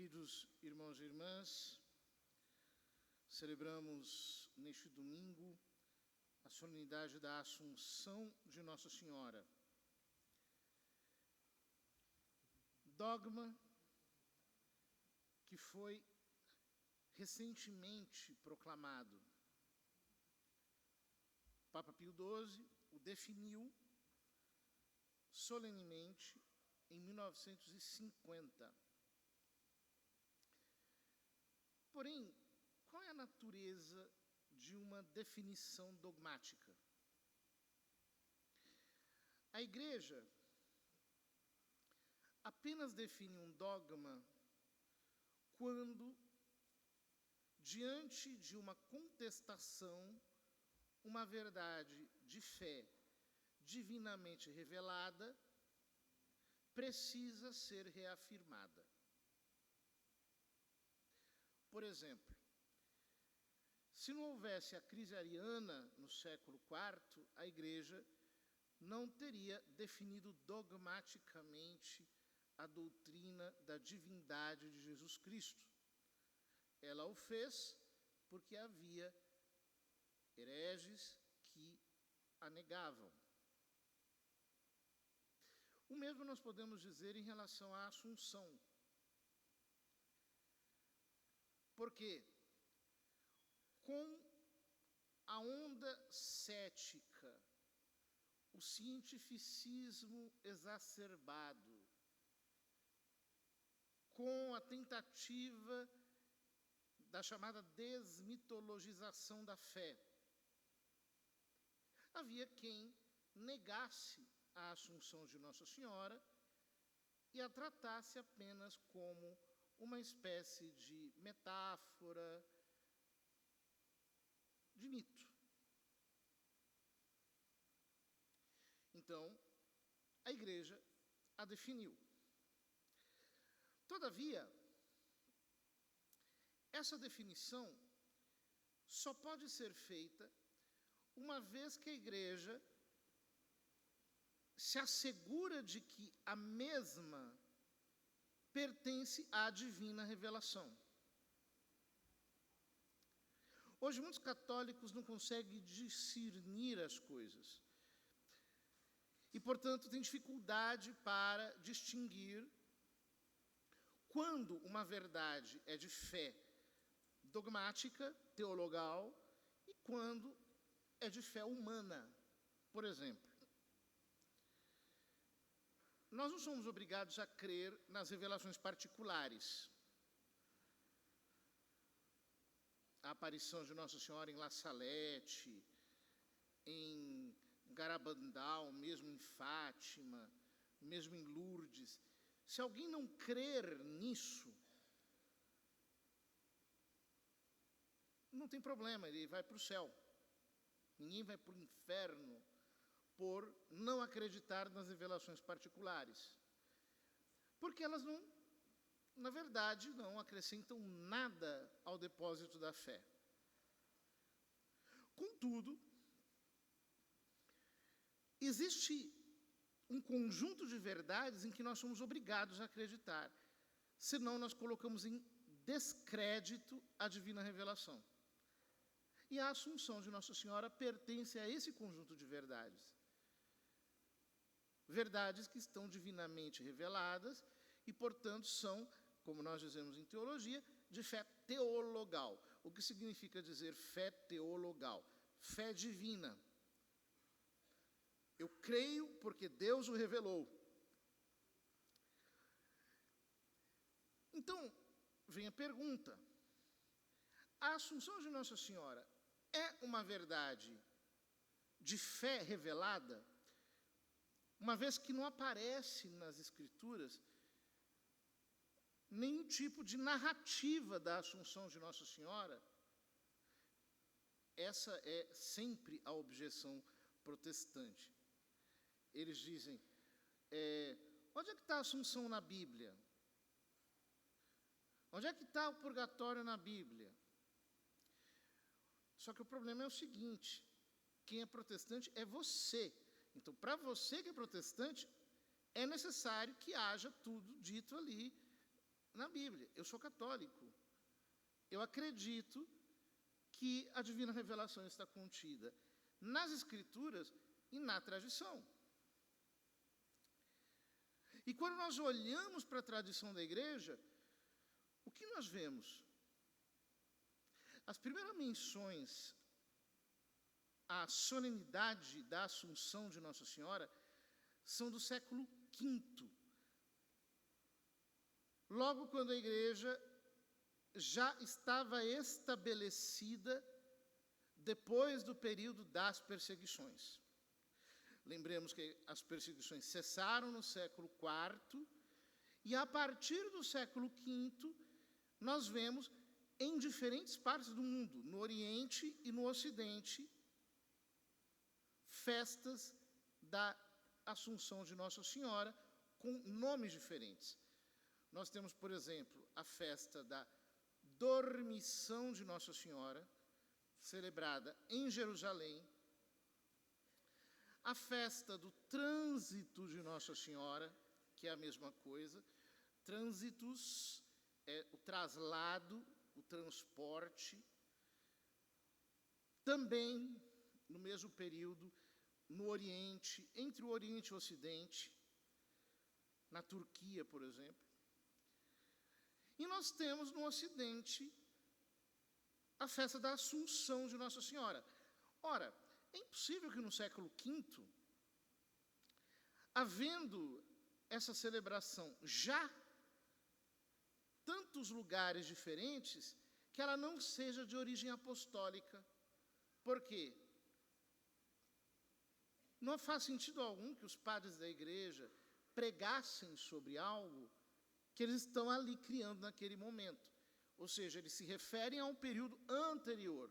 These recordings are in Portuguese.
Queridos irmãos e irmãs, celebramos neste domingo a solenidade da Assunção de Nossa Senhora. Dogma que foi recentemente proclamado. Papa Pio XII o definiu solenemente em 1950. Porém, qual é a natureza de uma definição dogmática? A Igreja apenas define um dogma quando, diante de uma contestação, uma verdade de fé divinamente revelada precisa ser reafirmada. Por exemplo, se não houvesse a crise ariana no século IV, a Igreja não teria definido dogmaticamente a doutrina da divindade de Jesus Cristo. Ela o fez porque havia hereges que a negavam. O mesmo nós podemos dizer em relação à Assunção. Porque com a onda cética, o cientificismo exacerbado, com a tentativa da chamada desmitologização da fé, havia quem negasse a Assunção de Nossa Senhora e a tratasse apenas como uma espécie de metáfora, de mito. Então, a Igreja a definiu. Todavia, essa definição só pode ser feita uma vez que a Igreja se assegura de que a mesma pertence à divina revelação. Hoje, muitos católicos não conseguem discernir as coisas e, portanto, têm dificuldade para distinguir quando uma verdade é de fé dogmática, teologal, e quando é de fé humana. Por exemplo, nós não somos obrigados a crer nas revelações particulares. A aparição de Nossa Senhora em La Salette, em Garabandal, mesmo em Fátima, mesmo em Lourdes. Se alguém não crer nisso, não tem problema, ele vai para o céu. Ninguém vai para o inferno por não acreditar nas revelações particulares. Porque elas não, na verdade, não acrescentam nada ao depósito da fé. Contudo, existe um conjunto de verdades em que nós somos obrigados a acreditar, senão nós colocamos em descrédito a divina revelação. E a Assunção de Nossa Senhora pertence a esse conjunto de verdades. Verdades que estão divinamente reveladas e, portanto, são, como nós dizemos em teologia, de fé teologal. O que significa dizer fé teologal? Fé divina. Eu creio porque Deus o revelou. Então, vem a pergunta. A Assunção de Nossa Senhora é uma verdade de fé revelada? Uma vez que não aparece nas Escrituras nenhum tipo de narrativa da Assunção de Nossa Senhora, essa é sempre a objeção protestante. Eles dizem, onde é que está a Assunção na Bíblia? Onde é que está o purgatório na Bíblia? Só que o problema é o seguinte, quem é protestante é você. Então, para você que é protestante, é necessário que haja tudo dito ali na Bíblia. Eu sou católico. Eu acredito que a divina revelação está contida nas Escrituras e na tradição. E quando nós olhamos para a tradição da igreja, o que nós vemos? As primeiras menções à solenidade da Assunção de Nossa Senhora são do século V. Logo quando a igreja já estava estabelecida depois do período das perseguições. Lembremos que as perseguições cessaram no século IV, e a partir do século V, nós vemos em diferentes partes do mundo, no Oriente e no Ocidente, festas da Assunção de Nossa Senhora com nomes diferentes. Nós temos, por exemplo, a festa da Dormição de Nossa Senhora, celebrada em Jerusalém, a festa do Trânsito de Nossa Senhora, que é a mesma coisa. Trânsitos é o traslado, o transporte. Também, no mesmo período, no Oriente, entre o Oriente e o Ocidente, na Turquia, por exemplo. E nós temos no Ocidente a festa da Assunção de Nossa Senhora. Ora, é impossível que no século V, havendo essa celebração já tantos lugares diferentes, que ela não seja de origem apostólica. Por quê? Não faz sentido algum que os padres da igreja pregassem sobre algo que eles estão ali criando naquele momento. Ou seja, eles se referem a um período anterior,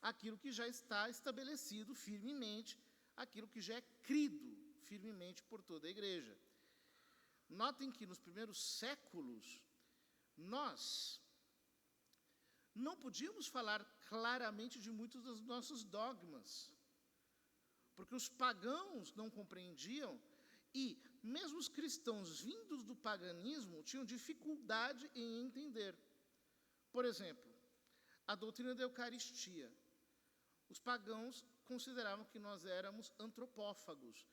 aquilo que já está estabelecido firmemente, aquilo que já é crido firmemente por toda a igreja. Notem que nos primeiros séculos, nós não podíamos falar claramente de muitos dos nossos dogmas, porque os pagãos não compreendiam, e mesmo os cristãos vindos do paganismo tinham dificuldade em entender. Por exemplo, a doutrina da Eucaristia. Os pagãos consideravam que nós éramos antropófagos,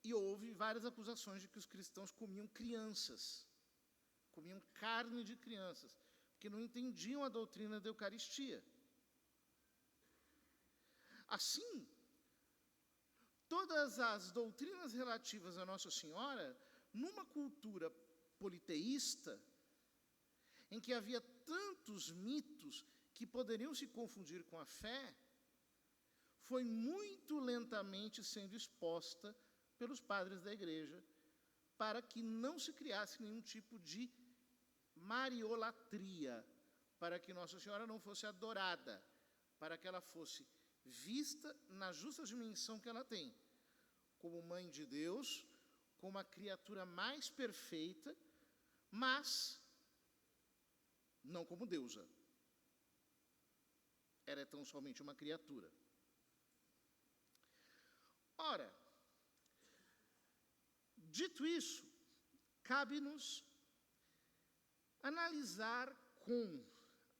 e houve várias acusações de que os cristãos comiam crianças, comiam carne de crianças, porque não entendiam a doutrina da Eucaristia. Assim, todas as doutrinas relativas a Nossa Senhora, numa cultura politeísta, em que havia tantos mitos que poderiam se confundir com a fé, foi muito lentamente sendo exposta pelos padres da igreja, para que não se criasse nenhum tipo de mariolatria, para que Nossa Senhora não fosse adorada, para que ela fosse vista na justa dimensão que ela tem, como mãe de Deus, como a criatura mais perfeita, mas não como deusa. Ela é tão somente uma criatura. Ora, dito isso, cabe-nos analisar com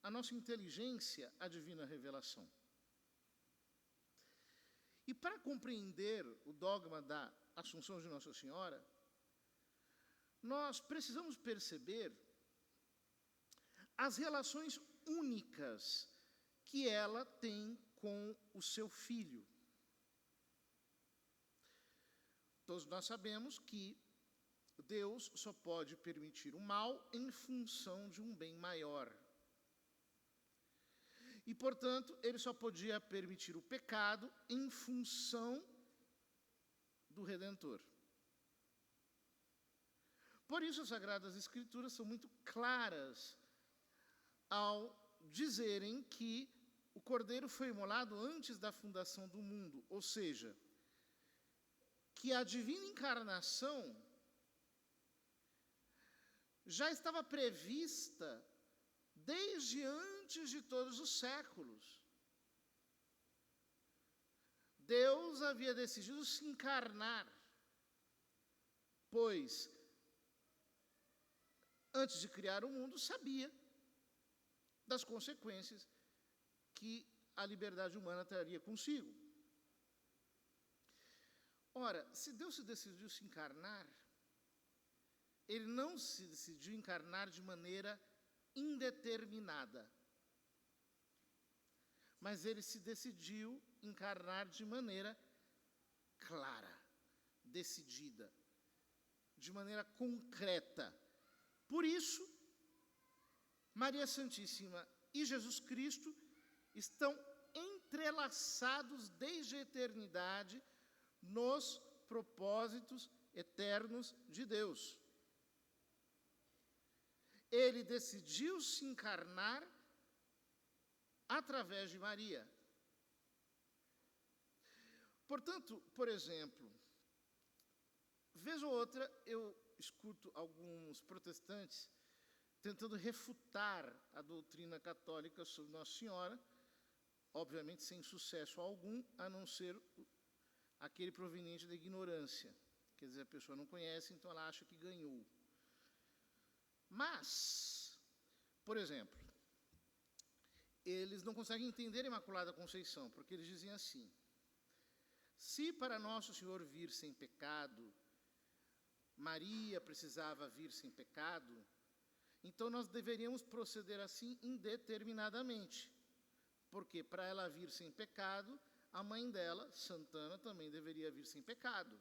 a nossa inteligência a divina revelação. E para compreender o dogma da Assunção de Nossa Senhora, nós precisamos perceber as relações únicas que ela tem com o seu filho. Todos nós sabemos que Deus só pode permitir o mal em função de um bem maior. E, portanto, ele só podia permitir o pecado em função do Redentor. Por isso, as Sagradas Escrituras são muito claras ao dizerem que o Cordeiro foi imolado antes da fundação do mundo, ou seja, que a divina encarnação já estava prevista desde antes de todos os séculos. Deus havia decidido se encarnar, pois antes de criar o mundo, sabia das consequências que a liberdade humana traria consigo. Ora, se Deus se decidiu se encarnar, ele não se decidiu encarnar de maneira indeterminada, mas ele se decidiu encarnar de maneira clara, decidida, de maneira concreta. Por isso, Maria Santíssima e Jesus Cristo estão entrelaçados desde a eternidade nos propósitos eternos de Deus. Ele decidiu se encarnar através de Maria. Portanto, por exemplo, vez ou outra eu escuto alguns protestantes tentando refutar a doutrina católica sobre Nossa Senhora, obviamente sem sucesso algum, a não ser aquele proveniente da ignorância. Quer dizer, a pessoa não conhece, então ela acha que ganhou. Mas, por exemplo, eles não conseguem entender a Imaculada Conceição, porque eles dizem assim: se para Nosso Senhor vir sem pecado, Maria precisava vir sem pecado, então nós deveríamos proceder assim indeterminadamente, porque para ela vir sem pecado, a mãe dela, Santana, também deveria vir sem pecado.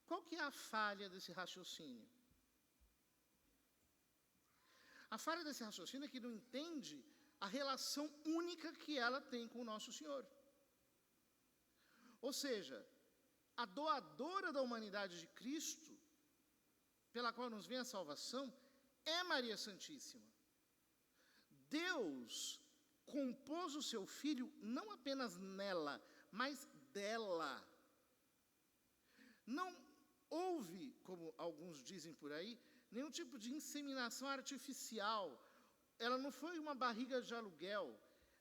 Qual que é a falha desse raciocínio? A falha desse raciocínio é que não entende a relação única que ela tem com o Nosso Senhor. Ou seja, a doadora da humanidade de Cristo, pela qual nos vem a salvação, é Maria Santíssima. Deus compôs o seu Filho não apenas nela, mas dela. Não houve, como alguns dizem por aí, nenhum tipo de inseminação artificial. Ela não foi uma barriga de aluguel.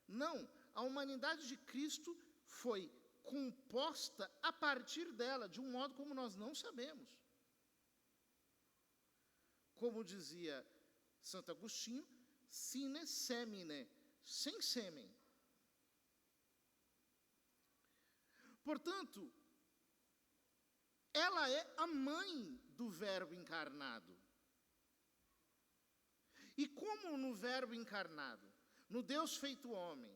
Não, a humanidade de Cristo foi composta a partir dela, de um modo como nós não sabemos. Como dizia Santo Agostinho, sine semine, sem sêmen. Portanto, ela é a mãe do Verbo encarnado. E como no Verbo encarnado, no Deus feito homem,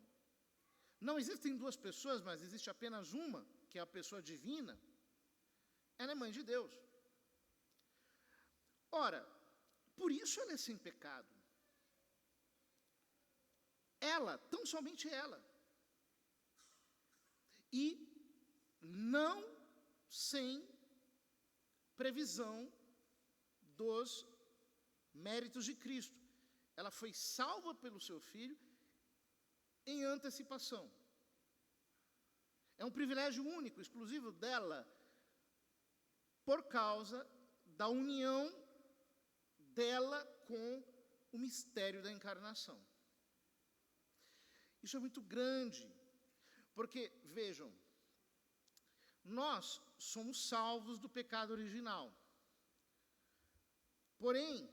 não existem duas pessoas, mas existe apenas uma, que é a pessoa divina, ela é mãe de Deus. Ora, por isso ela é sem pecado. Ela, tão somente ela. E não sem previsão dos méritos de Cristo. Ela foi salva pelo seu Filho em antecipação. É um privilégio único, exclusivo dela, por causa da união dela com o mistério da encarnação. Isso é muito grande, porque, vejam, nós somos salvos do pecado original. Porém,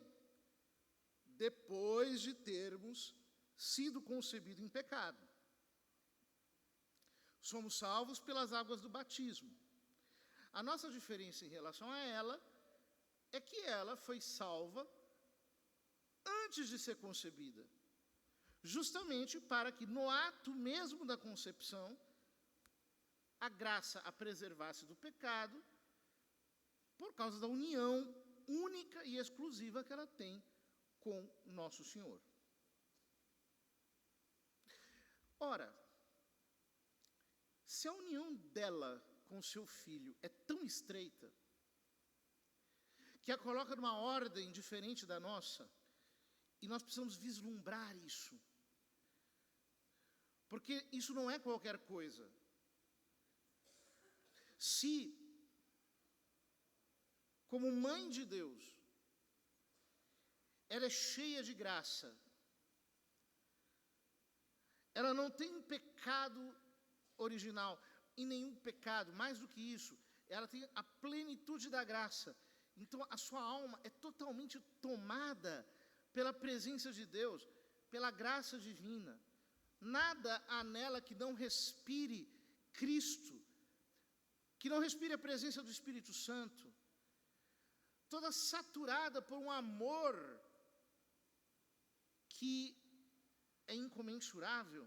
depois de termos sido concebidos em pecado, somos salvos pelas águas do batismo. A nossa diferença em relação a ela é que ela foi salva antes de ser concebida, justamente para que no ato mesmo da concepção a graça a preservasse do pecado, por causa da união única e exclusiva que ela tem com Nosso Senhor. Ora, se a união dela com seu Filho é tão estreita, que a coloca numa ordem diferente da nossa, e nós precisamos vislumbrar isso, porque isso não é qualquer coisa. Se, como mãe de Deus, ela é cheia de graça, ela não tem um pecado original, e nenhum pecado, mais do que isso, ela tem a plenitude da graça. Então a sua alma é totalmente tomada pela presença de Deus, pela graça divina. Nada há nela que não respire Cristo, que não respire a presença do Espírito Santo. Toda saturada por um amor que é incomensurável.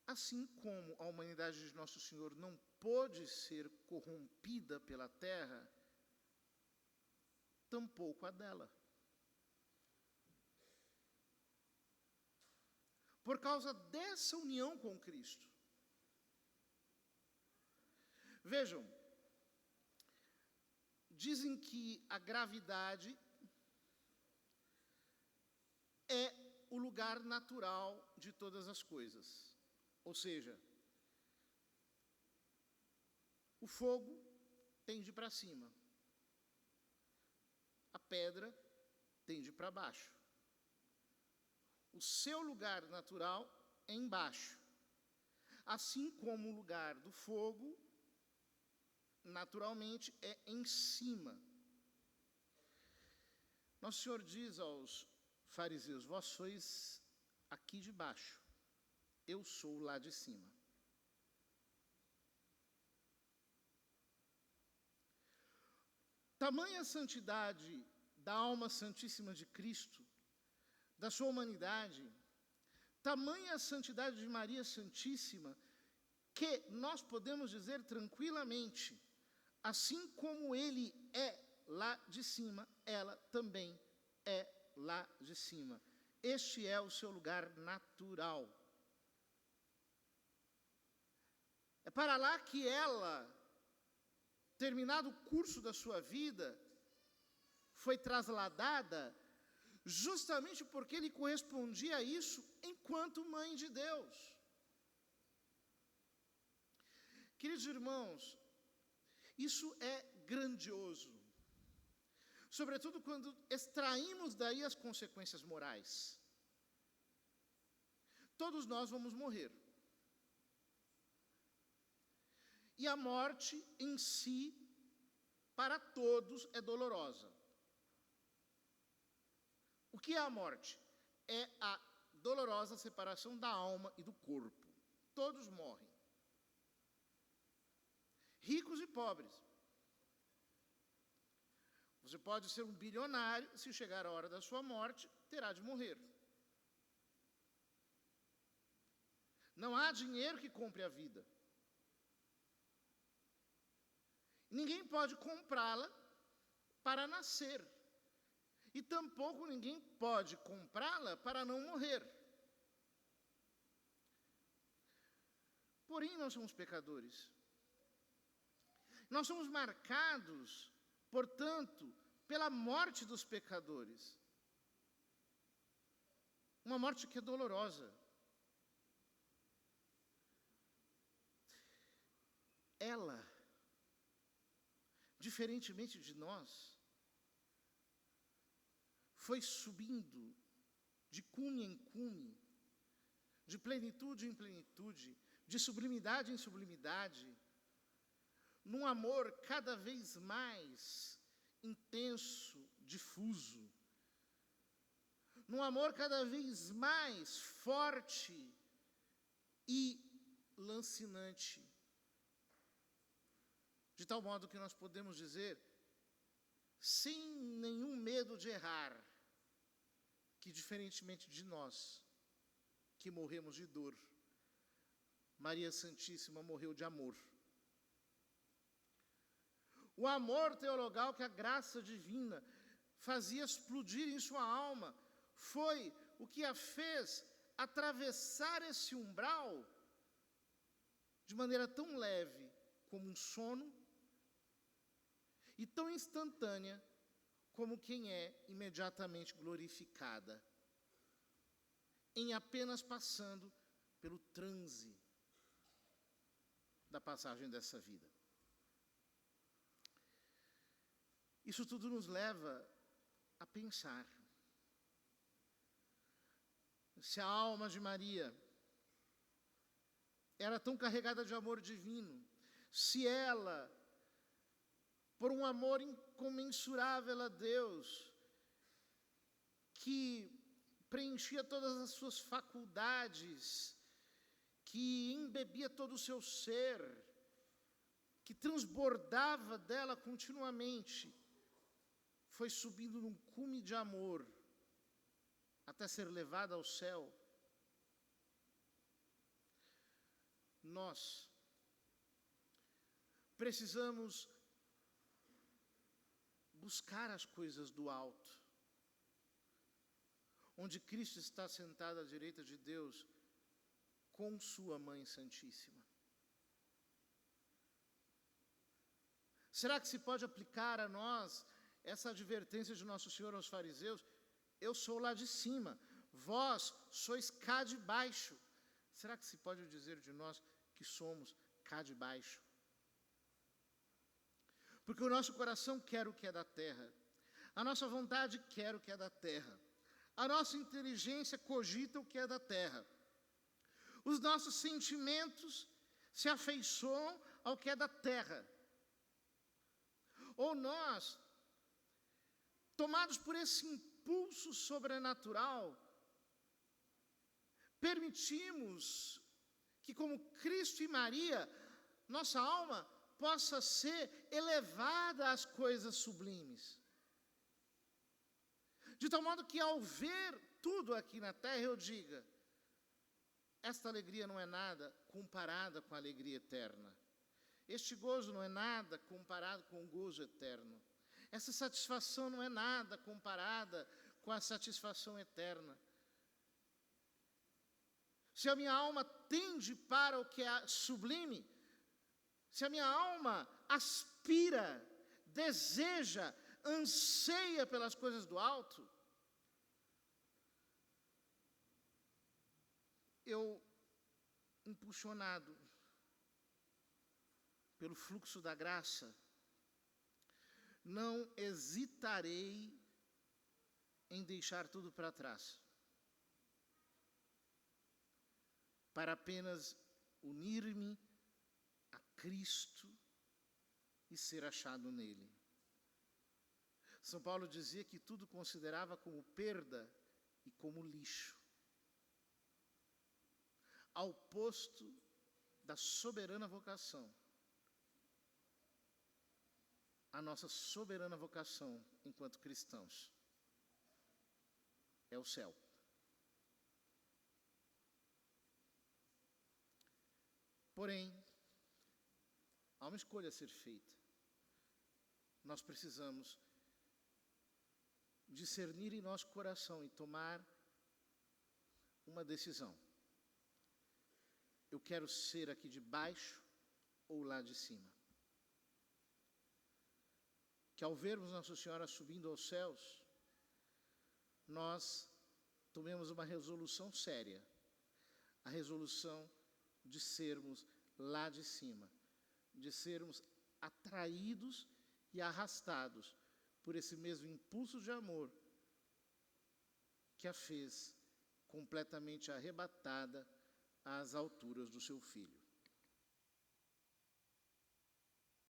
Assim como a humanidade de Nosso Senhor não pôde ser corrompida pela terra, tampouco a dela. Por causa dessa união com Cristo. Vejam, dizem que a gravidade é o lugar natural de todas as coisas. Ou seja, o fogo tende para cima, a pedra tende para baixo. O seu lugar natural é embaixo, assim como o lugar do fogo, naturalmente, é em cima. Nosso Senhor diz aos fariseus: vós sois aqui de baixo, eu sou lá de cima. Tamanha santidade da alma santíssima de Cristo, da sua humanidade, tamanha santidade de Maria Santíssima, que nós podemos dizer tranquilamente, assim como ele é lá de cima, ela também é lá de cima. Este é o seu lugar natural. É para lá que ela, terminado o curso da sua vida, foi trasladada, justamente porque ele correspondia a isso enquanto mãe de Deus. Queridos irmãos, isso é grandioso, sobretudo quando extraímos daí as consequências morais. Todos nós vamos morrer. E a morte em si, para todos, é dolorosa. O que é a morte? É a dolorosa separação da alma e do corpo. Todos morrem. Ricos e pobres. Você pode ser um bilionário, se chegar a hora da sua morte, terá de morrer. Não há dinheiro que compre a vida. Ninguém pode comprá-la para nascer. E tampouco ninguém pode comprá-la para não morrer. Porém, nós somos pecadores. Nós somos marcados, portanto, pela morte dos pecadores. Uma morte que é dolorosa. Ela, diferentemente de nós, foi subindo de cume em cume, de plenitude em plenitude, de sublimidade em sublimidade, num amor cada vez mais intenso, difuso, num amor cada vez mais forte e lancinante, de tal modo que nós podemos dizer, sem nenhum medo de errar, que diferentemente de nós, que morremos de dor, Maria Santíssima morreu de amor. O amor teologal que a graça divina fazia explodir em sua alma, foi o que a fez atravessar esse umbral de maneira tão leve como um sono e tão instantânea como quem é imediatamente glorificada, em apenas passando pelo transe da passagem dessa vida. Isso tudo nos leva a pensar. Se a alma de Maria era tão carregada de amor divino, se ela por um amor incomensurável a Deus, que preenchia todas as suas faculdades, que embebia todo o seu ser, que transbordava dela continuamente, foi subindo num cume de amor, até ser levada ao céu. Nós precisamos buscar as coisas do alto, onde Cristo está sentado à direita de Deus, com sua Mãe Santíssima. Será que se pode aplicar a nós essa advertência de Nosso Senhor aos fariseus? Eu sou lá de cima, vós sois cá de baixo. Será que se pode dizer de nós que somos cá de baixo? Porque o nosso coração quer o que é da terra, a nossa vontade quer o que é da terra, a nossa inteligência cogita o que é da terra, os nossos sentimentos se afeiçoam ao que é da terra. Ou nós, tomados por esse impulso sobrenatural, permitimos que, como Cristo e Maria, nossa alma possa ser elevada às coisas sublimes. De tal modo que, ao ver tudo aqui na terra, eu diga: esta alegria não é nada comparada com a alegria eterna. Este gozo não é nada comparado com o gozo eterno. Essa satisfação não é nada comparada com a satisfação eterna. Se a minha alma tende para o que é sublime, se a minha alma aspira, deseja, anseia pelas coisas do alto, eu, impulsionado pelo fluxo da graça, não hesitarei em deixar tudo para trás, para apenas unir-me a Cristo e ser achado nele. São Paulo dizia que tudo considerava como perda e como lixo, ao posto da soberana vocação. A nossa soberana vocação enquanto cristãos é o céu. Porém, há uma escolha a ser feita. Nós precisamos discernir em nosso coração e tomar uma decisão. Eu quero ser aqui de baixo ou lá de cima? Que ao vermos Nossa Senhora subindo aos céus, nós tomemos uma resolução séria, a resolução de sermos lá de cima, de sermos atraídos e arrastados por esse mesmo impulso de amor que a fez completamente arrebatada às alturas do seu Filho.